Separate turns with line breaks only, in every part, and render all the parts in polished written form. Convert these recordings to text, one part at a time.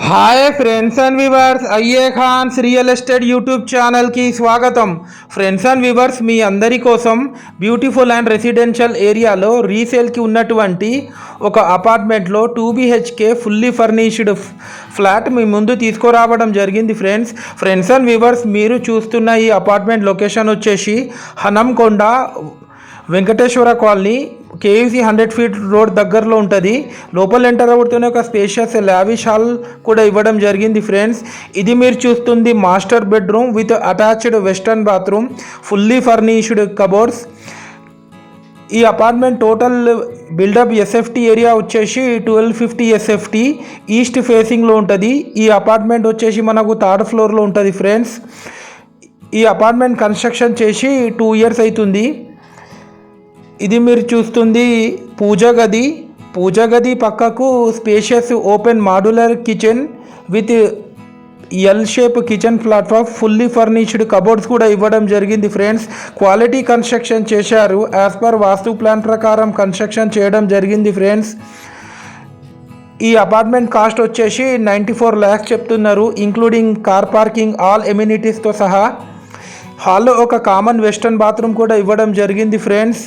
Hi friends and viewers, అయ్యే ఖాన్స్ real estate YouTube ఛానల్కి స్వాగతం. ఫ్రెండ్స్ అండ్ వ్యూవర్స్, మీ అందరి కోసం బ్యూటిఫుల్ అండ్ రెసిడెన్షియల్ ఏరియాలో రీసేల్కి ఉన్నటువంటి ఒక అపార్ట్మెంట్లో 2 BHK ఫుల్లీ ఫర్నిష్డ్ ఫ్లాట్ మీ ముందు తీసుకురావడం జరిగింది. ఫ్రెండ్స్ అండ్ వ్యూవర్స్, మీరు చూస్తున్న ఈ అపార్ట్మెంట్ లొకేషన్ వచ్చేసి Hanamkonda Venkateswara colony KUC 100 feet road దగ్గరలో ఉంటుంది. లోపల ఎంటర్ అవుతూనే ఒక స్పేషియస్ లావిష్ హాల్ కూడా ఇవ్వడం జరిగింది. ఫ్రెండ్స్, ఇది మీరు చూస్తుంది master bedroom with attached western bathroom, fully furnished cupboards. ఈ apartment total buildup SFT area వచ్చేసి 1250 ఎస్ఎఫ్టీ ఈస్ట్ ఫేసింగ్లో ఉంటుంది. ఈ అపార్ట్మెంట్ వచ్చేసి మనకు 3rd ఫ్లోర్లో ఉంటుంది. ఫ్రెండ్స్, ఈ అపార్ట్మెంట్ కన్స్ట్రక్షన్ చేసి 2 years అవుతుంది. ఇది మీరు చూస్తుంది పూజ గది పక్కకు spacious open modular kitchen with L shape kitchen platform, fully furnished cupboards కూడా ఇవ్వడం జరిగింది. ఫ్రెండ్స్, క్వాలిటీ కన్స్ట్రక్షన్ చేశారు. యాజ్ పర్ వాస్తు ప్లాన్ ప్రకారం కన్స్ట్రక్షన్ చేయడం జరిగింది. ఫ్రెండ్స్, ఈ అపార్ట్మెంట్ కాస్ట్ వచ్చేసి 94 lakhs చెప్తున్నారు, ఇంక్లూడింగ్ కార్ పార్కింగ్, ఆల్ ఎమ్యూనిటీస్తో సహా. హాల్లో ఒక కామన్ వెస్టర్న్ బాత్రూమ్ కూడా ఇవ్వడం జరిగింది. ఫ్రెండ్స్,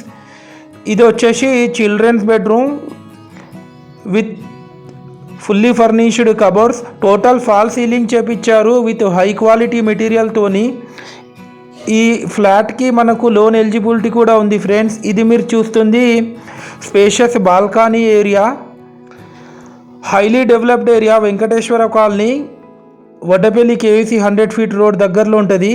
ఇది వచ్చేసి children's bedroom with fully furnished cupboards. Total fall ceiling చేపించారు విత్ హై క్వాలిటీ మెటీరియల్తోని. ఈ ఫ్లాట్కి మనకు లోన్ ఎలిజిబిలిటీ కూడా ఉంది. ఫ్రెండ్స్, ఇది మీరు చూస్తుంది spacious balcony area, highly developed area, Venkateswara colony, Vaddapalli KUC 100 feet road దగ్గరలో ఉంటుంది.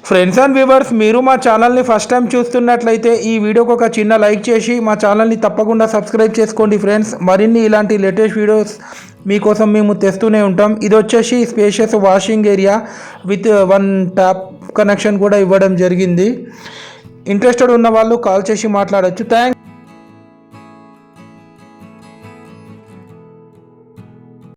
ఫ్రెండ్స్ అండ్ వ్యూవర్స్, మీరు మా ఛానల్ని ఫస్ట్ టైం చూస్తున్నట్లయితే ఈ వీడియోకి ఒక చిన్న లైక్ చేసి మా ఛానల్ని తప్పకుండా సబ్స్క్రైబ్ చేసుకోండి. ఫ్రెండ్స్, మరిన్ని ఇలాంటి లేటెస్ట్ వీడియోస్ మీకోసం మేము తెస్తూనే ఉంటాం. ఇది వచ్చేసి spacious washing area with 1 tap connection కూడా ఇవ్వడం జరిగింది. ఇంట్రెస్టెడ్ ఉన్న వాళ్ళు కాల్ చేసి మాట్లాడచ్చు. థ్యాంక్స్.